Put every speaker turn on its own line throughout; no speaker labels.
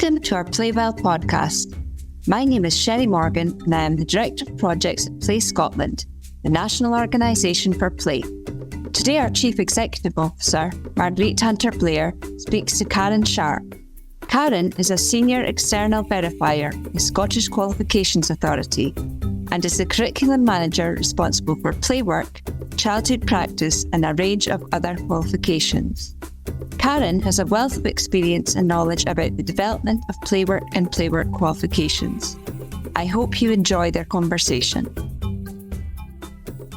Welcome to our Playwell Podcast. My name is Sherry Morgan and I am the Director of Projects at Play Scotland, the national organisation for play. Today our Chief Executive Officer, Marguerite Hunter-Blair, speaks to Karen Sharp. Karen is a Senior External Verifier in the Scottish Qualifications Authority and is the Curriculum Manager responsible for Playwork, childhood practice and a range of other qualifications. Karen has a wealth of experience and knowledge about the development of Playwork and Playwork qualifications. I hope you enjoy their conversation.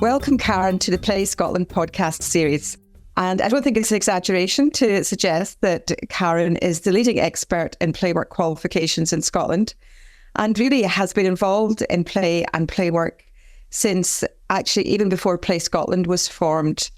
Welcome, Karen, to the Play Scotland podcast series. And I don't think it's an exaggeration to suggest that Karen is the leading expert in Playwork qualifications in Scotland and really has been involved in play and Playwork since actually even before Play Scotland was formed.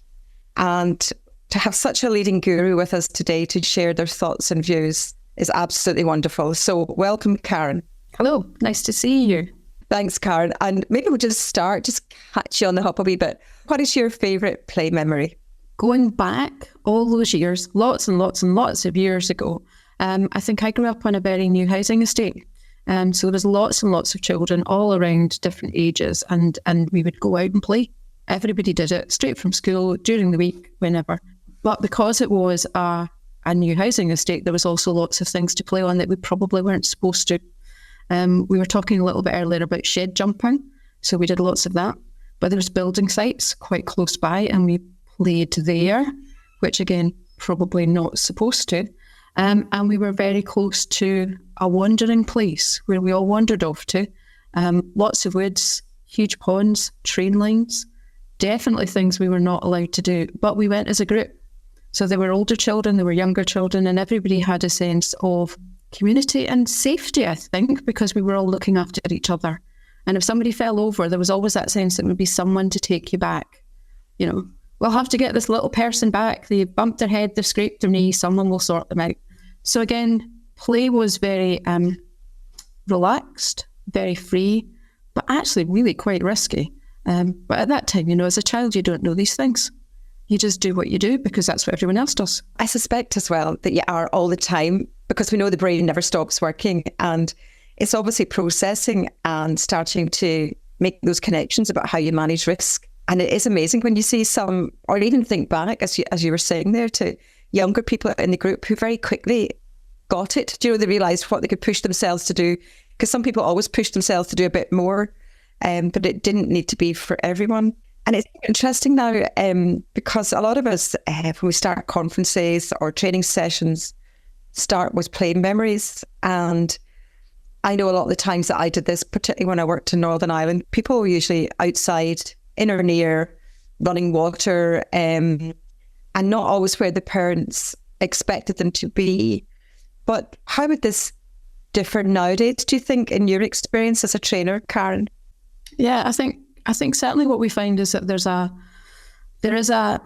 And to have such a leading guru with us today to share their thoughts and views is absolutely wonderful. So welcome, Karen.
Hello, nice to see you.
Thanks, Karen. And maybe we'll just catch you on the hop a wee bit. What is your favourite play memory?
Going back all those years, lots and lots and lots of years ago, I think I grew up on a very new housing estate. So there was lots and lots of children all around different ages and we would go out and play. Everybody did it straight from school, during the week, whenever. But because it was a new housing estate, there was also lots of things to play on that we probably weren't supposed to. We were talking a little bit earlier about shed jumping, so we did lots of that. But there was building sites quite close by and we played there, which again, probably not supposed to. And we were very close to a wandering place where we all wandered off to. Lots of woods, huge ponds, train lines, definitely things we were not allowed to do, but we went as a group. So there were older children, there were younger children, and everybody had a sense of community and safety, I think, because we were all looking after each other. And if somebody fell over, there was always that sense that there would be someone to take you back. You know, we'll have to get this little person back. They bumped their head, they scraped their knee, someone will sort them out. So again, play was very relaxed, very free, but actually really quite risky. But at that time, as a child, you don't know these things. You just do what you do because that's what everyone else does.
I suspect as well that you are all the time because we know the brain never stops working and it's obviously processing and starting to make those connections about how you manage risk. And it is amazing when you see some, or even think back, as you were saying there, to younger people in the group who very quickly got it. They realised what they could push themselves to do, because some people always push themselves to do a bit more, but it didn't need to be for everyone. And it's interesting now because a lot of us, when we start conferences or training sessions, start with play memories. And I know a lot of the times that I did this, particularly when I worked in Northern Ireland, people were usually outside, in or near running water, and not always where the parents expected them to be. But how would this differ nowadays, do you think, in your experience as a trainer, Karen?
Yeah, I think certainly what we find is that there is an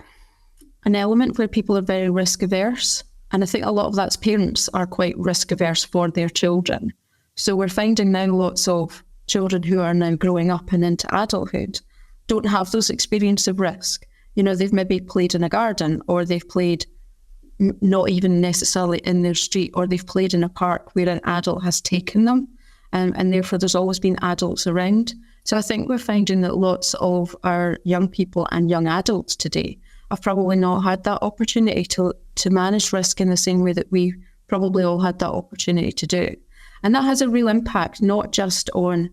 element where people are very risk averse, and I think a lot of that's parents are quite risk averse for their children. So we're finding now lots of children who are now growing up and into adulthood don't have those experiences of risk. They've maybe played in a garden, or they've played not even necessarily in their street, or they've played in a park where an adult has taken them, and therefore there's always been adults around. So I think we're finding that lots of our young people and young adults today have probably not had that opportunity to manage risk in the same way that we probably all had that opportunity to do. And that has a real impact, not just on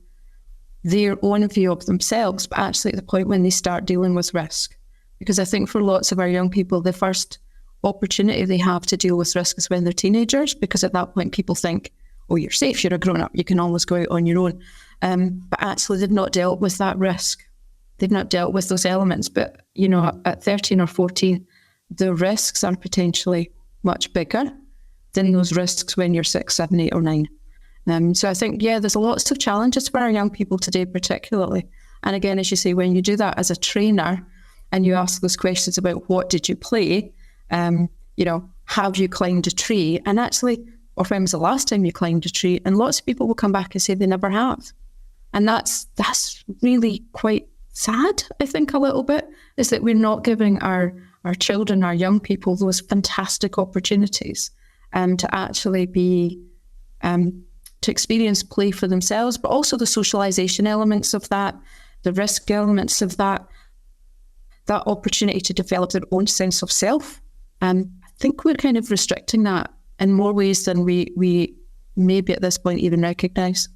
their own view of themselves, but actually at the point when they start dealing with risk. Because I think for lots of our young people, the first opportunity they have to deal with risk is when they're teenagers, because at that point people think, oh, you're safe, you're a grown-up, you can always go out on your own. But actually they've not dealt with that risk. They've not dealt with those elements. But, at 13 or 14, the risks are potentially much bigger than those risks when you're 6, 7, 8 or 9. So I think, there's lots of challenges for our young people today particularly. And again, as you say, when you do that as a trainer and you ask those questions about what did you play, have you climbed a tree? And actually, or when was the last time you climbed a tree? And lots of people will come back and say they never have. And that's really quite sad, I think, a little bit, is that we're not giving our children, our young people, those fantastic opportunities to actually be to experience play for themselves, but also the socialisation elements of that, the risk elements of that opportunity to develop their own sense of self. I think we're kind of restricting that in more ways than we maybe at this point even recognise.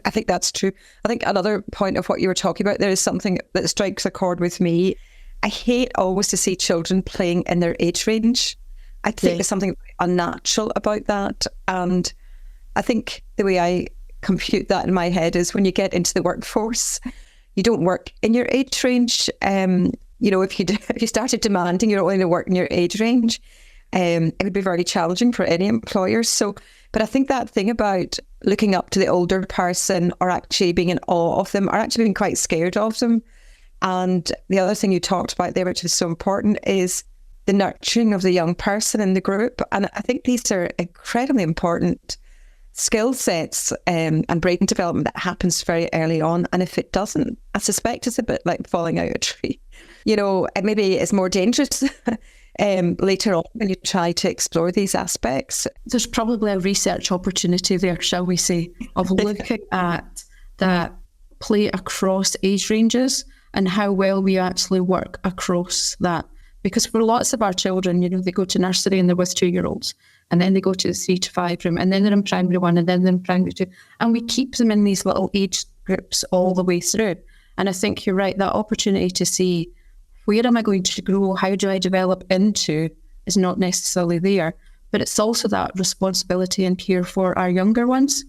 I think that's true. I think another point of what you were talking about there is something that strikes a chord with me. I hate always to see children playing in their age range. I think there's something unnatural about that. And I think the way I compute that in my head is when you get into the workforce, you don't work in your age range. If you started demanding you're only to work in your age range, it would be very challenging for any employer. But I think that thing about looking up to the older person or actually being in awe of them or actually being quite scared of them. And the other thing you talked about there, which is so important, is the nurturing of the young person in the group. And I think these are incredibly important skill sets and brain development that happens very early on. And if it doesn't, I suspect it's a bit like falling out of a tree. It maybe is more dangerous later on when you try to explore these aspects.
There's probably a research opportunity there, shall we say, of looking at that play across age ranges and how well we actually work across that. Because for lots of our children, they go to nursery and they're with 2-year-olds, and then they go to the 3 to 5 room, and then they're in primary 1, and then they're in primary 2. And we keep them in these little age groups all the way through. And I think you're right, that opportunity to see, where am I going to grow? How do I develop into is not necessarily there. But it's also that responsibility and care for our younger ones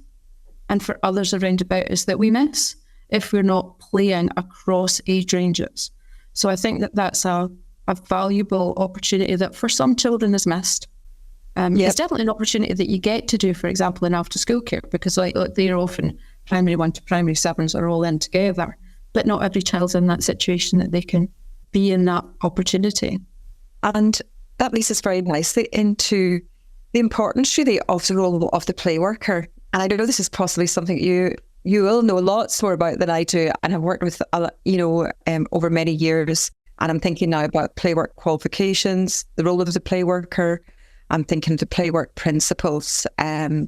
and for others around about us that we miss if we're not playing across age ranges. So I think that that's a valuable opportunity that for some children is missed. It's definitely an opportunity that you get to do, for example, in after school care, because they're often primary 1 to primary 7s are all in together. But not every child's in that situation that they can be in that opportunity.
And that leads us very nicely into the importance really of the role of the play worker. And I know this is possibly something you will know lots more about than I do, and have worked with over many years. And I'm thinking now about Playwork qualifications, the role of the play worker. I'm thinking of the Playwork principles. So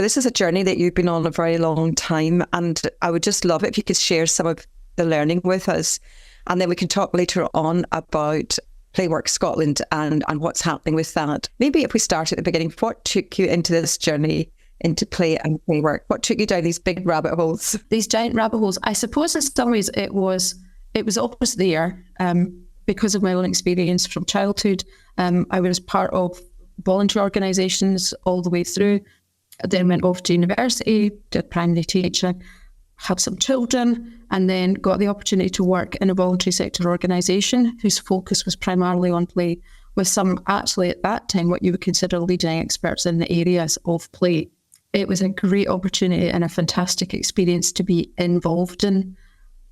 this is a journey that you've been on a very long time, and I would just love it if you could share some of the learning with us. And then we can talk later on about Playwork Scotland and what's happening with that. Maybe if we start at the beginning, what took you into this journey into play and Playwork? What took you down these big rabbit holes?
These giant rabbit holes. I suppose in some ways it was always there because of my own experience from childhood. I was part of voluntary organisations all the way through. I then went off to university, did primary teaching, had some children, and then got the opportunity to work in a voluntary sector organisation whose focus was primarily on play, with some actually at that time what you would consider leading experts in the areas of play. It was a great opportunity and a fantastic experience to be involved in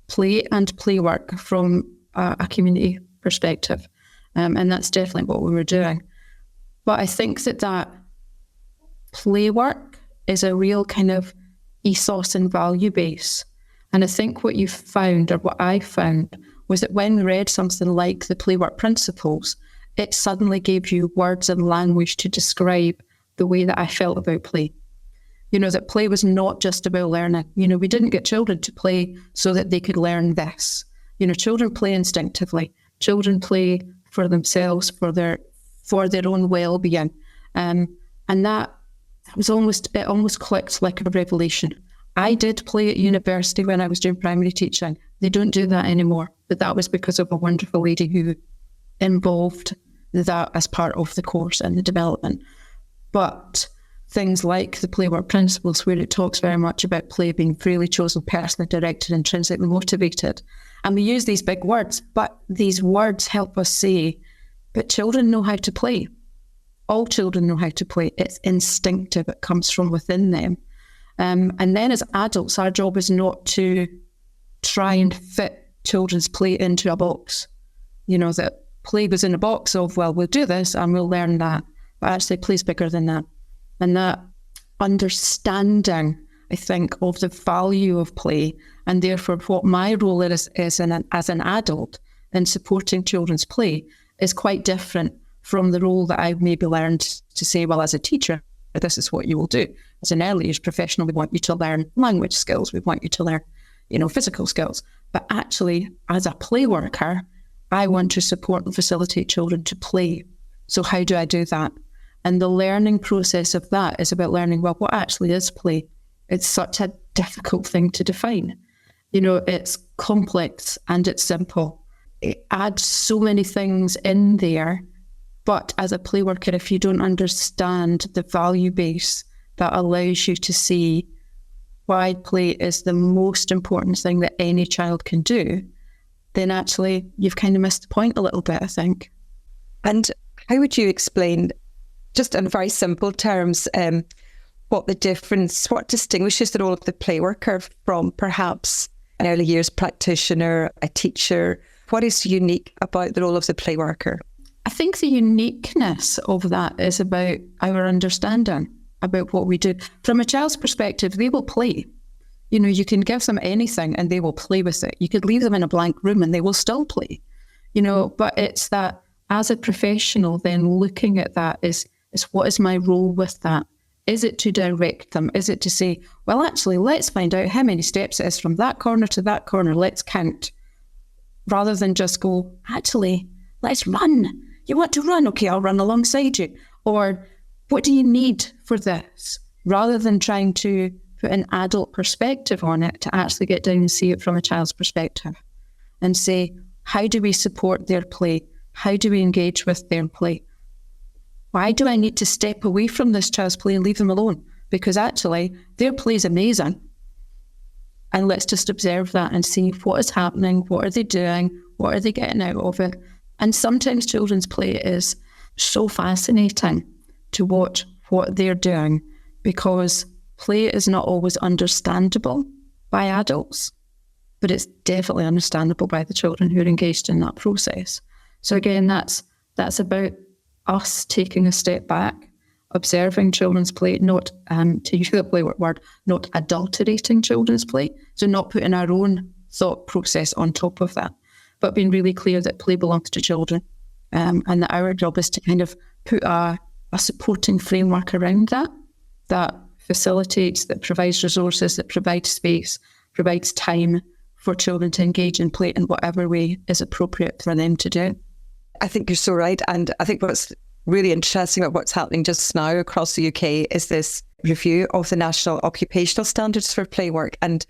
play and play work from a community perspective. And that's definitely what we were doing. But I think that play work is a real kind of ethos and value base. And I think what you found, or what I found, was that when we read something like the Playwork principles, it suddenly gave you words and language to describe the way that I felt about play. That play was not just about learning. We didn't get children to play so that they could learn this. Children play instinctively. Children play for themselves, for their own well-being. And that it almost clicked like a revelation. I did play at university when I was doing primary teaching. They don't do that anymore, but that was because of a wonderful lady who involved that as part of the course and the development. But things like the Playwork principles, where it talks very much about play being freely chosen, personally directed, intrinsically motivated. And we use these big words, but these words help us say, but children know how to play. All children know how to play. It's instinctive. It comes from within them. And then as adults, our job is not to try and fit children's play into a box. That play goes in a box of, well, we'll do this and we'll learn that. But actually, play's bigger than that. And that understanding, I think, of the value of play, and therefore what my role is as an adult in supporting children's play, is quite different from the role that I've maybe learned to say, well, as a teacher, this is what you will do. as an early years professional, we want you to learn language skills. We want you to learn, physical skills. But actually, as a play worker, I want to support and facilitate children to play. So how do I do that? And the learning process of that is about learning, well, what actually is play? It's such a difficult thing to define. It's complex and it's simple. It adds so many things in there. But as a play worker, if you don't understand the value base that allows you to see why play is the most important thing that any child can do, then actually you've kind of missed the point a little bit, I think.
And how would you explain, just in very simple terms, what distinguishes the role of the play worker from perhaps an early years practitioner, a teacher? What is unique about the role of the play worker?
I think the uniqueness of that is about our understanding about what we do. From a child's perspective, they will play. You can give them anything and they will play with it. You could leave them in a blank room and they will still play. But it's that as a professional, then looking at that is what is my role with that? Is it to direct them? Is it to say, well, actually, let's find out how many steps it is from that corner to that corner. Let's count. Rather than just go, actually, let's run. You want to run? Okay, I'll run alongside you. Or what do you need for this? Rather than trying to put an adult perspective on it, to actually get down and see it from a child's perspective and say, how do we support their play? How do we engage with their play? Why do I need to step away from this child's play and leave them alone? Because actually, their play is amazing. And let's just observe that and see what is happening, what are they doing, what are they getting out of it. And sometimes children's play is so fascinating to watch what they're doing, because play is not always understandable by adults, but it's definitely understandable by the children who are engaged in that process. So again, that's about us taking a step back, observing children's play, not, to use the Playwork word, not adulterating children's play, so not putting our own thought process on top of that, but being really clear that play belongs to children, and that our job is to kind of put a supporting framework around that facilitates, that provides resources, that provides space, provides time for children to engage in play in whatever way is appropriate for them to do.
I think you're so right. And I think what's really interesting about what's happening just now across the UK is this review of the national occupational standards for play work. And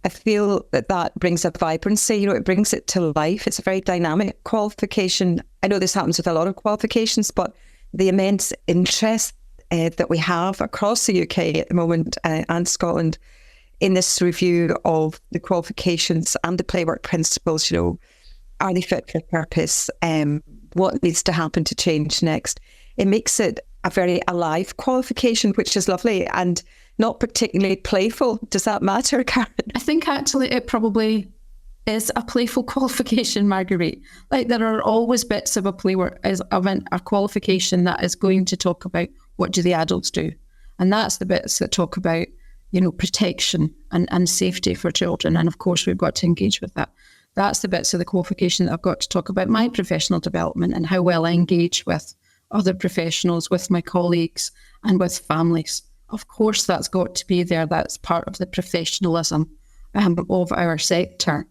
I feel that brings a vibrancy, it brings it to life. It's a very dynamic qualification. I know this happens with a lot of qualifications, but the immense interest that we have across the UK at the moment and Scotland in this review of the qualifications and the Playwork principles, are they fit for purpose? What needs to happen to change next? It makes it a very alive qualification, which is lovely and not particularly playful. Does that matter, Karen?
I think actually it probably is a playful qualification, Marguerite. Like, there are always bits of a Playwork as a qualification that is going to talk about what do the adults do. And that's the bits that talk about, protection and safety for children. And of course, we've got to engage with that. That's the bits of the qualification that I've got to talk about my professional development and how well I engage with other professionals, with my colleagues and with families. Of course, that's got to be there. That's part of the professionalism of our sector.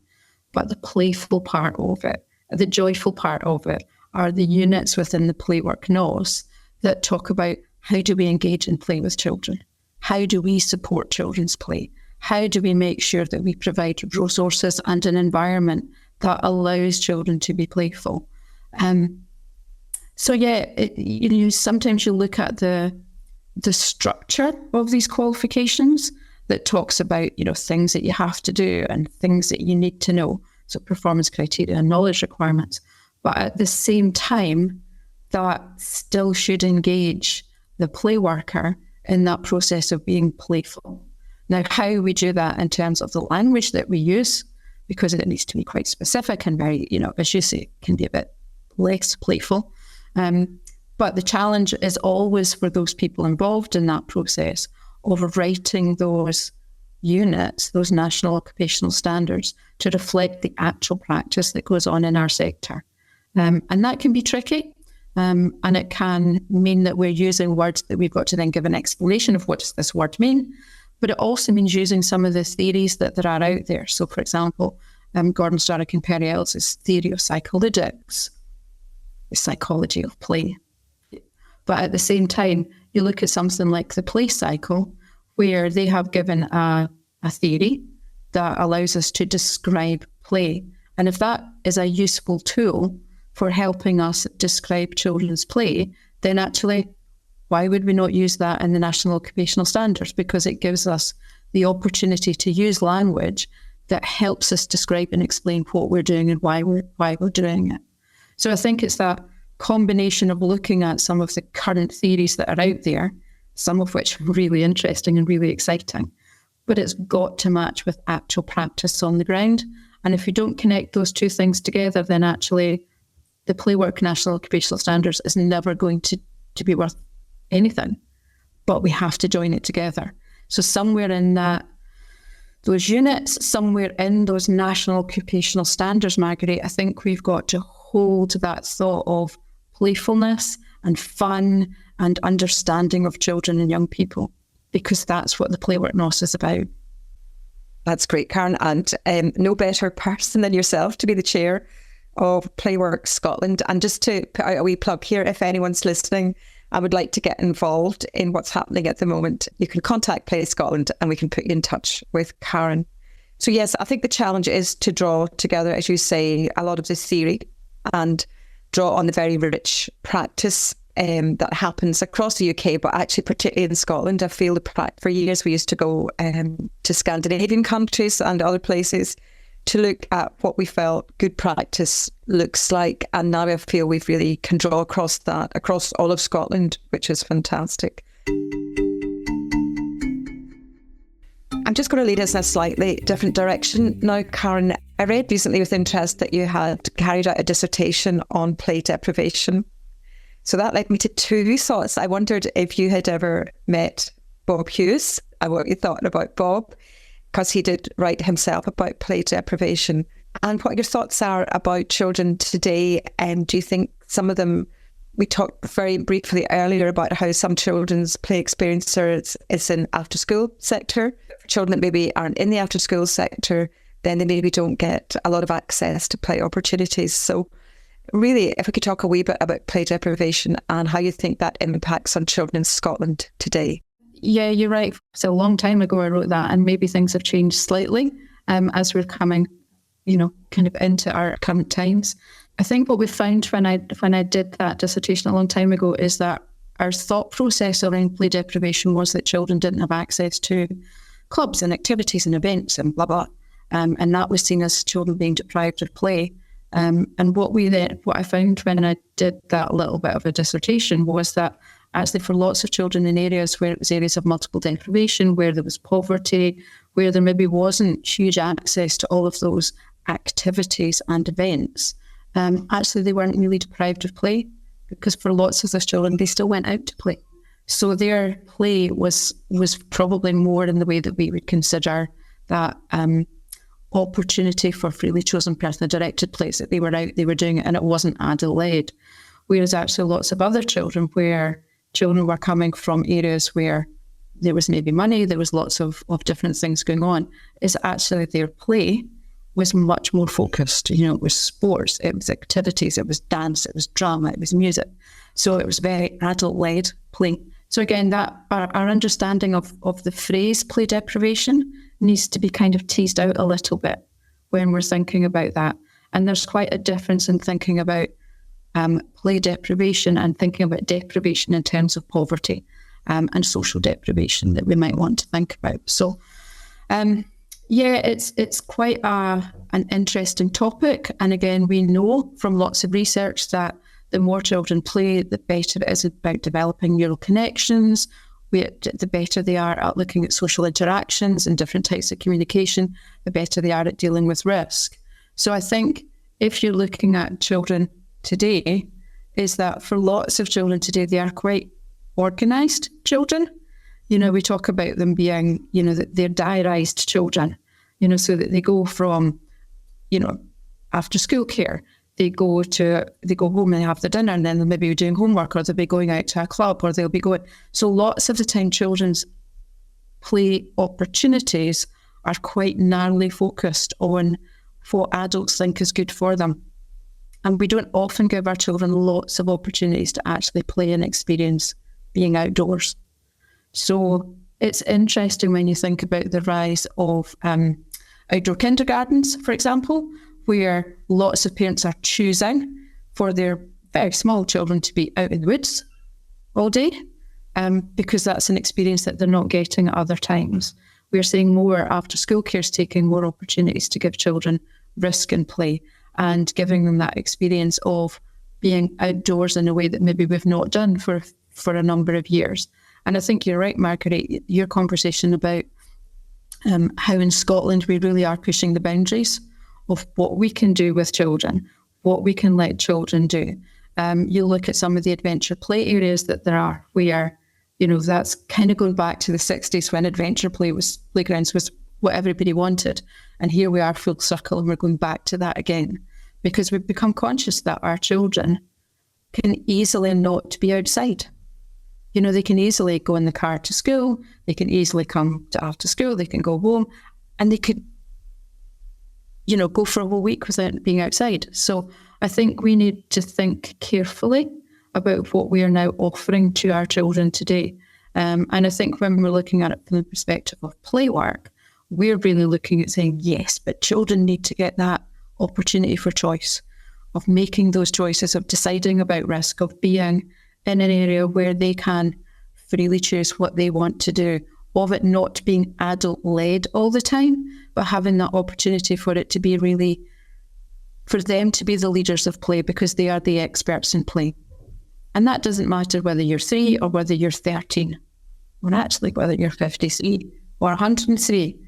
But the playful part of it, the joyful part of it, are the units within the Playwork NOS that talk about how do we engage in play with children? How do we support children's play? How do we make sure that we provide resources and an environment that allows children to be playful? Sometimes you look at the structure of these qualifications that talks about, things that you have to do and things that you need to know. So performance criteria and knowledge requirements. But at the same time, that still should engage the play worker in that process of being playful. Now, how we do that in terms of the language that we use, because it needs to be quite specific and very, as you say, can be a bit less playful. But the challenge is always for those people involved in that process of writing those units, those national occupational standards, to reflect the actual practice that goes on in our sector. And that can be tricky. And it can mean that we're using words that we've got to then give an explanation of what does this word mean. But it also means using some of the theories that there are out there. So, for example, Gordon Strachan and Perry Ellis' theory of psycholytics, the psychology of play. But at the same time, you look at something like the play cycle, where they have given a theory that allows us to describe play. And if that is a useful tool for helping us describe children's play, then actually, why would we not use that in the National Occupational Standards? Because it gives us the opportunity to use language that helps us describe and explain what we're doing and why we're doing it. So I think it's that combination of looking at some of the current theories that are out there, some of which are really interesting and really exciting, but it's got to match with actual practice on the ground. And if you don't connect those two things together, then actually the Playwork National Occupational Standards is never going to be worth anything, but we have to join it together. So somewhere in those units, somewhere in those National Occupational Standards, Marguerite, I think we've got to hold that thought of playfulness and fun and understanding of children and young people, because that's what the Playwork NOS is about.
That's great, Karen. And no better person than yourself to be the chair of Playwork Scotland. And just to put out a wee plug here, if anyone's listening and would like to get involved in what's happening at the moment, you can contact Play Scotland and we can put you in touch with Karen. So yes, I think the challenge is to draw together, as you say, a lot of this theory and draw on the very rich practice that happens across the UK, but actually particularly in Scotland. I feel for years we used to go to Scandinavian countries and other places to look at what we felt good practice looks like. And now I feel we really can draw across that, across all of Scotland, which is fantastic. I'm just going to lead us in a slightly different direction now, Karen. I read recently with interest that you had carried out a dissertation on play deprivation. So that led me to two thoughts. I wondered if you had ever met Bob Hughes and what you thought about Bob, because he did write himself about play deprivation, and what your thoughts are about children today. Do you think some of them, we talked very briefly earlier about how some children's play experience is in after school sector. For children that maybe aren't in the after school sector, then they maybe don't get a lot of access to play opportunities. So really, if we could talk a wee bit about play deprivation and how you think that impacts on children in Scotland today.
Yeah, you're right. So a long time ago I wrote that, and maybe things have changed slightly as we're coming, kind of into our current times. I think what we found when I did that dissertation a long time ago is that our thought process around play deprivation was that children didn't have access to clubs and activities and events and blah, blah. And that was seen as children being deprived of play. And what I found when I did that little bit of a dissertation was that actually for lots of children in areas where it was areas of multiple deprivation, where there was poverty, where there maybe wasn't huge access to all of those activities and events, actually they weren't really deprived of play, because for lots of those children, they still went out to play. So their play was probably more in the way that we would consider that opportunity for freely chosen personally directed plays, that they were out, they were doing it, and it wasn't adult-led. Whereas actually lots of other children, where children were coming from areas where there was maybe money, there was lots of different things going on, is actually their play was much more focused. It was sports, it was activities, it was dance, it was drama, it was music. So it was very adult-led play. So again, that our understanding of the phrase play deprivation needs to be kind of teased out a little bit when we're thinking about that. And there's quite a difference in thinking about play deprivation and thinking about deprivation in terms of poverty and social deprivation that we might want to think about. So it's quite an interesting topic. And again, we know from lots of research that the more children play, the better it is about developing neural connections, the better they are at looking at social interactions and different types of communication, the better they are at dealing with risk. So I think if you're looking at children today, is that for lots of children today, they are quite organised children. We talk about them being, they're diarised children, so that they go from, after school care they go home and they have their dinner, and then they'll maybe be doing homework, or they'll be going out to a club, or they'll be going. So lots of the time children's play opportunities are quite narrowly focused on what adults think is good for them. And we don't often give our children lots of opportunities to actually play and experience being outdoors. So it's interesting when you think about the rise of outdoor kindergartens, for example, where lots of parents are choosing for their very small children to be out in the woods all day, because that's an experience that they're not getting at other times. We're seeing more after school cares taking more opportunities to give children risk and play and giving them that experience of being outdoors in a way that maybe we've not done for a number of years. And I think you're right, Margaret, your conversation about how in Scotland we really are pushing the boundaries of what we can do with children, what we can let children do. You look at some of the adventure play areas that there are where, that's kind of going back to the 60s when adventure playgrounds was what everybody wanted. And here we are full circle and we're going back to that again, because we've become conscious that our children can easily not be outside. They can easily go in the car to school, they can easily come to after school, they can go home, and they could, go for a whole week without being outside. So I think we need to think carefully about what we are now offering to our children today. And I think when we're looking at it from the perspective of Playwork, we're really looking at saying, yes, but children need to get that opportunity for choice, of making those choices, of deciding about risk, of being in an area where they can freely choose what they want to do, of it not being adult-led all the time, but having that opportunity for it to be really, for them to be the leaders of play because they are the experts in play. And that doesn't matter whether you're 3 or whether you're 13, or actually whether you're 53 or 103.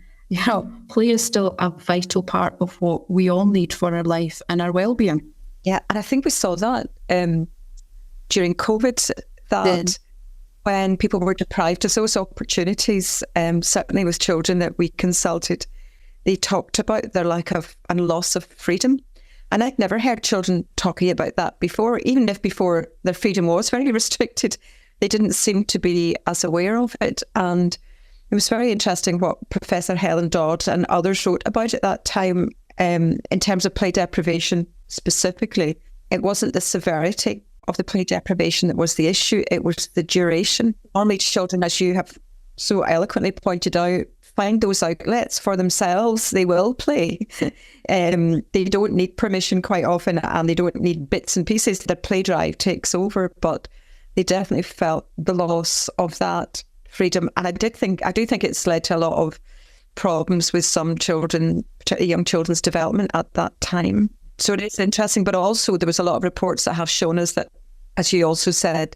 Play is still a vital part of what we all need for our life and our well-being.
Yeah, and I think we saw that during COVID, that when people were deprived of those opportunities, certainly with children that we consulted, they talked about their lack of and loss of freedom. And I'd never heard children talking about that before, even if before their freedom was very restricted, they didn't seem to be as aware of it. And it was very interesting what Professor Helen Dodd and others wrote about at that time in terms of play deprivation specifically. It wasn't the severity of the play deprivation that was the issue, it was the duration. Normally children, as you have so eloquently pointed out, find those outlets for themselves. They will play. They don't need permission quite often, and they don't need bits and pieces. The play drive takes over, but they definitely felt the loss of that freedom. And I do think it's led to a lot of problems with some children, particularly young children's development at that time. So it is interesting, but also there was a lot of reports that have shown us that, as you also said,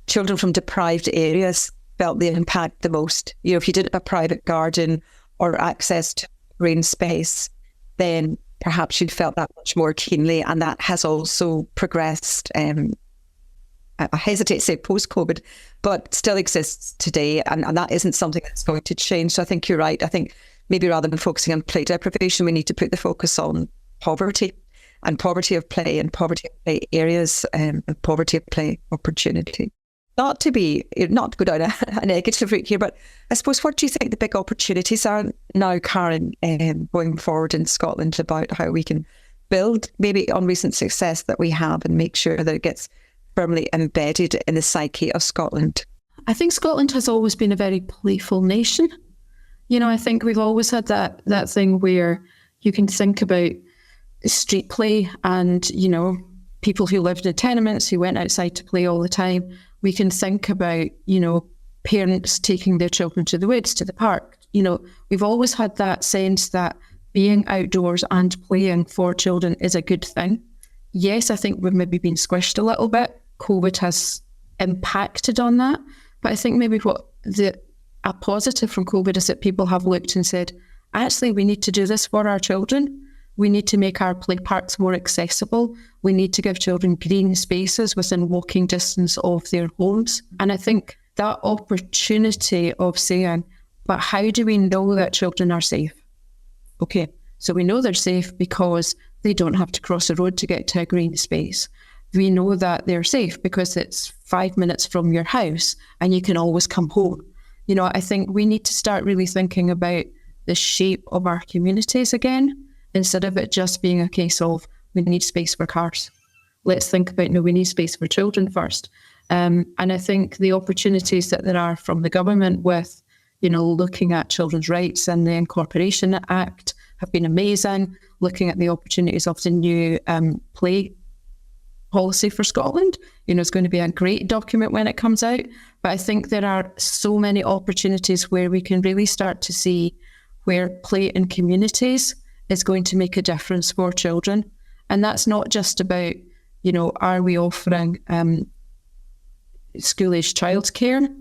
children from deprived areas felt the impact the most. If you didn't have a private garden or access to green space, then perhaps you'd felt that much more keenly. And that has also progressed, I hesitate to say post-COVID, but still exists today. And that isn't something that's going to change. So I think you're right. I think maybe rather than focusing on play deprivation, we need to put the focus on poverty and poverty of play and poverty of play areas and poverty of play opportunity. Not to go down a negative route here, but I suppose, what do you think the big opportunities are now, Karen, going forward in Scotland, about how we can build maybe on recent success that we have and make sure that it gets firmly embedded in the psyche of Scotland?
I think Scotland has always been a very playful nation. I think we've always had that thing where you can think about street play and, people who lived in tenements who went outside to play all the time. We can think about, parents taking their children to the woods, to the park. We've always had that sense that being outdoors and playing for children is a good thing. Yes, I think we've maybe been squished a little bit. COVID has impacted on that. But I think maybe a positive from COVID is that people have looked and said, actually, we need to do this for our children. We need to make our play parks more accessible. We need to give children green spaces within walking distance of their homes. And I think that opportunity of saying, but how do we know that children are safe? Okay, so we know they're safe because they don't have to cross a road to get to a green space. We know that they're safe because it's 5 minutes from your house and you can always come home. I think we need to start really thinking about the shape of our communities again, instead of it just being a case of we need space for cars. Let's think about, we need space for children first. And I think the opportunities that there are from the government with, looking at children's rights and the Incorporation Act have been amazing. Looking at the opportunities of the new play policy for Scotland, it's going to be a great document when it comes out. But I think there are so many opportunities where we can really start to see where play in communities is going to make a difference for children. And that's not just about, are we offering school-aged childcare,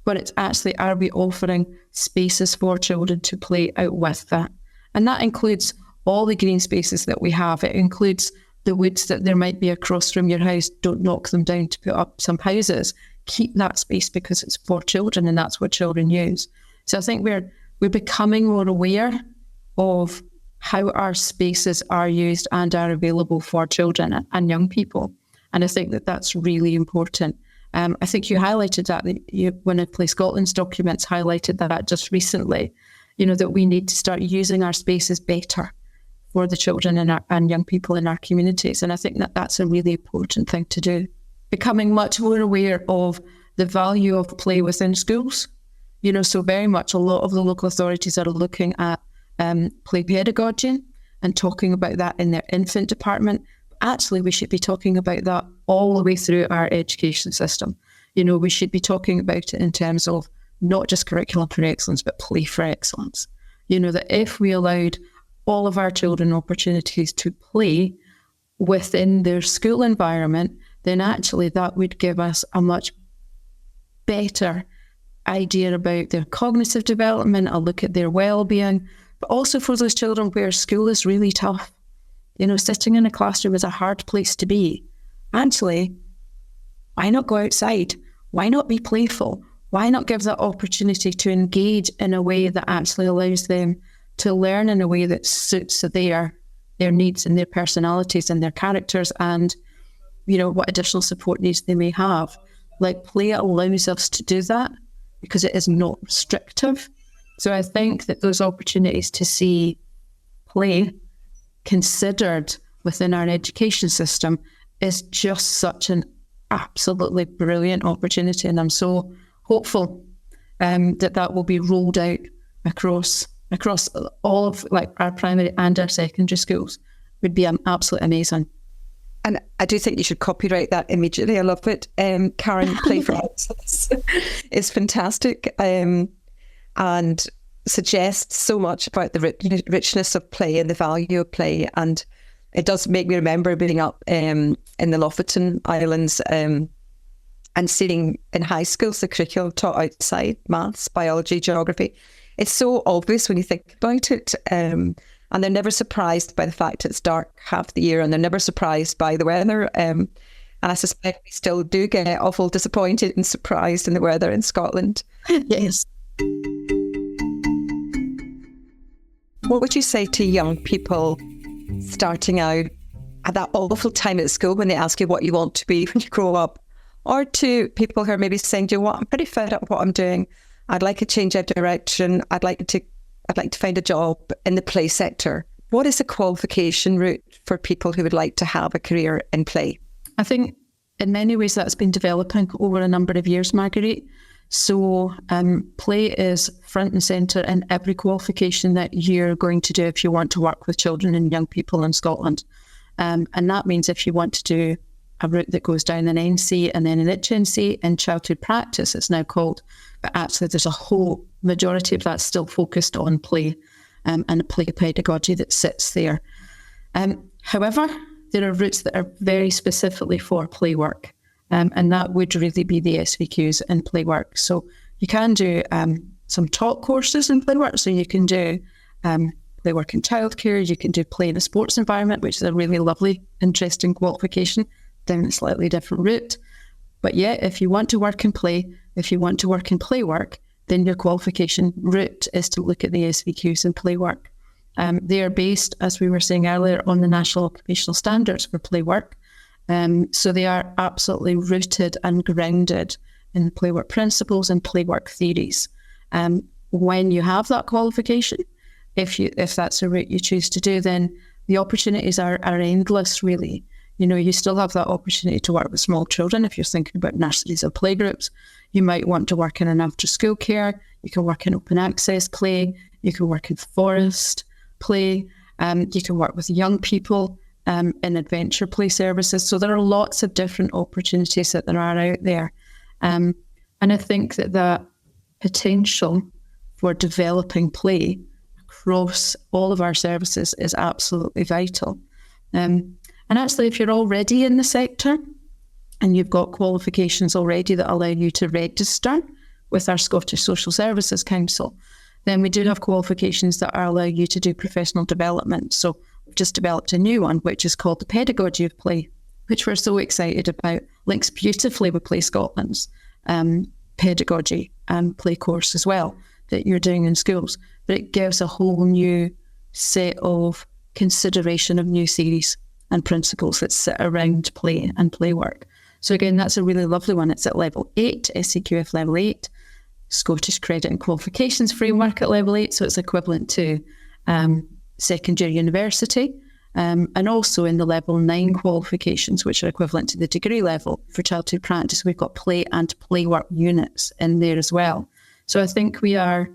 but it's actually, are we offering spaces for children to play out with that? And that includes all the green spaces that we have. It includes the woods that there might be across from your house. Don't knock them down to put up some houses. Keep that space because it's for children and that's what children use. So I think we're becoming more aware of how our spaces are used and are available for children and young people. And I think that that's really important. I think you highlighted that when I Play Scotland's documents highlighted that just recently, that we need to start using our spaces better for the children and young people in our communities. And I think that that's a really important thing to do. Becoming much more aware of the value of play within schools. So very much a lot of the local authorities are looking at play pedagogy and talking about that in their infant department. Actually, we should be talking about that all the way through our education system. We should be talking about it in terms of not just curriculum for excellence, but play for excellence. That if we allowed all of our children opportunities to play within their school environment, then actually that would give us a much better idea about their cognitive development, a look at their well-being, but also for those children where school is really tough. Sitting in a classroom is a hard place to be. Actually, why not go outside? Why not be playful? Why not give that opportunity to engage in a way that actually allows them to learn in a way that suits their needs and their personalities and their characters and, what additional support needs they may have. Like, play allows us to do that because it is not restrictive. So I think that those opportunities to see play considered within our education system is just such an absolutely brilliant opportunity. And I'm so hopeful that will be rolled out across all of our primary and our secondary schools. Would be absolutely amazing.
And I do think you should copyright that immediately. I love it. Karen, Play for Excellence is fantastic and suggests so much about the richness of play and the value of play. And it does make me remember being up in the Lofoten Islands and seeing in high schools the curriculum taught outside, maths, biology, geography. It's so obvious when you think about it. And they're never surprised by the fact it's dark half the year, and they're never surprised by the weather. And I suspect we still do get awful disappointed and surprised in the weather in Scotland.
Yes.
What would you say to young people starting out at that awful time at school when they ask you what you want to be when you grow up? Or to people who are maybe saying, do you know what, I'm pretty fed up with what I'm doing. I'd like to change of direction. I'd like to find a job in the play sector. What is the qualification route for people who would like to have a career in play?
I think in many ways that's been developing over a number of years, Marguerite. So play is front and centre in every qualification that you're going to do if you want to work with children and young people in Scotland. And that means if you want to do a route that goes down an NC and then an HNC in childhood practice, it's now called, but actually there's a whole majority of that still focused on play and a play pedagogy that sits there. However, there are routes that are very specifically for Playwork, and that would really be the SVQs in Playwork. So you can do some top courses in Playwork, so you can do Playwork in childcare, you can do play in a sports environment, which is a really lovely, interesting qualification down a slightly different route. But yeah, if you want to work in play, if you want to work in Playwork, then your qualification route is to look at the SVQs in Playwork. They are based, as we were saying earlier, on the National Occupational Standards for Playwork. So they are absolutely rooted and grounded in the Playwork principles and Playwork theories. When you have that qualification, if that's a route you choose to do, then the opportunities are endless, really. You still have that opportunity to work with small children. If you're thinking about nurseries or playgroups, you might want to work in an after-school care. You can work in open access play. You can work in forest play. You can work with young people in adventure play services. So there are lots of different opportunities that there are out there. And I think that the potential for developing play across all of our services is absolutely vital. And actually, if you're already in the sector and you've got qualifications already that allow you to register with our Scottish Social Services Council, then we do have qualifications that allow you to do professional development. So we've just developed a new one, which is called the Pedagogy of Play, which we're so excited about. Links beautifully with Play Scotland's pedagogy and play course as well that you're doing in schools. But it gives a whole new set of consideration of new theories and principles that sit around play and play work. So again, that's a really lovely one. It's at level 8, SCQF level 8, Scottish Credit and Qualifications Framework at level 8, so it's equivalent to secondary university, and also in the level 9 qualifications, which are equivalent to the degree level. For childhood practice, we've got play and play work units in there as well. So I think we are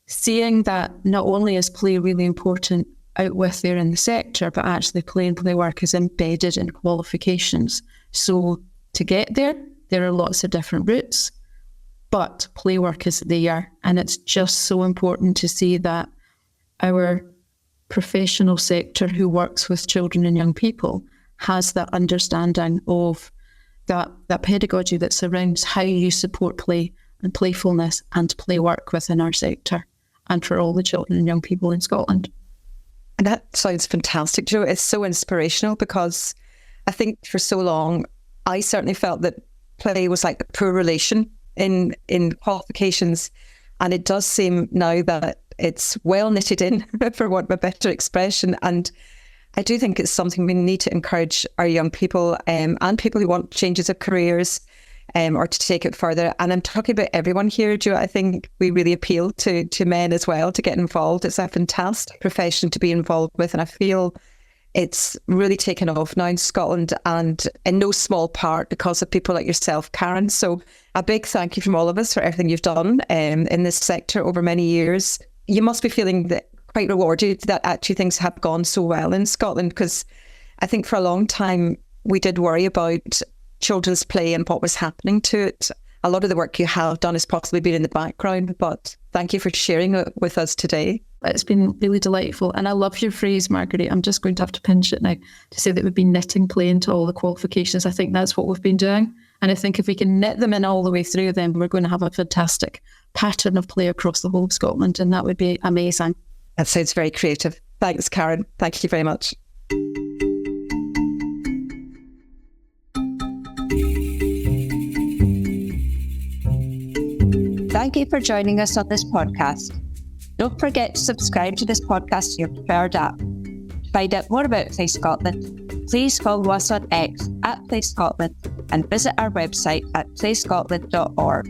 seeing that not only is play really important out with there in the sector, but actually play and play work is embedded in qualifications. So to get there, there are lots of different routes, but play work is there. And it's just so important to see that our professional sector who works with children and young people has that understanding of that pedagogy that surrounds how you support play and playfulness and play work within our sector and for all the children and young people in Scotland.
And that sounds fantastic, Jo. It's so inspirational because I think for so long, I certainly felt that play was like a poor relation in qualifications. And it does seem now that it's well knitted in, for want of a better expression. And I do think it's something we need to encourage our young people and people who want changes of careers or to take it further. And I'm talking about everyone here, Jo. I think we really appeal to men as well to get involved. It's a fantastic profession to be involved with. And I feel it's really taken off now in Scotland, and in no small part because of people like yourself, Karen. So a big thank you from all of us for everything you've done in this sector over many years. You must be feeling that quite rewarded that actually things have gone so well in Scotland, because I think for a long time we did worry about children's play and what was happening to it. A lot of the work you have done has possibly been in the background, but thank you for sharing it with us today.
It's been really delightful. And I love your phrase, Marguerite. I'm just going to have to pinch it now to say that we've been knitting play into all the qualifications. I think that's what we've been doing. And I think if we can knit them in all the way through, then we're going to have a fantastic pattern of play across the whole of Scotland. And that would be amazing.
That sounds very creative. Thanks, Karen. Thank you very much.
Thank you for joining us on this podcast. Don't forget to subscribe to this podcast to your preferred app. To find out more about Play Scotland, please follow us on X @Play Scotland and visit our website at playscotland.org.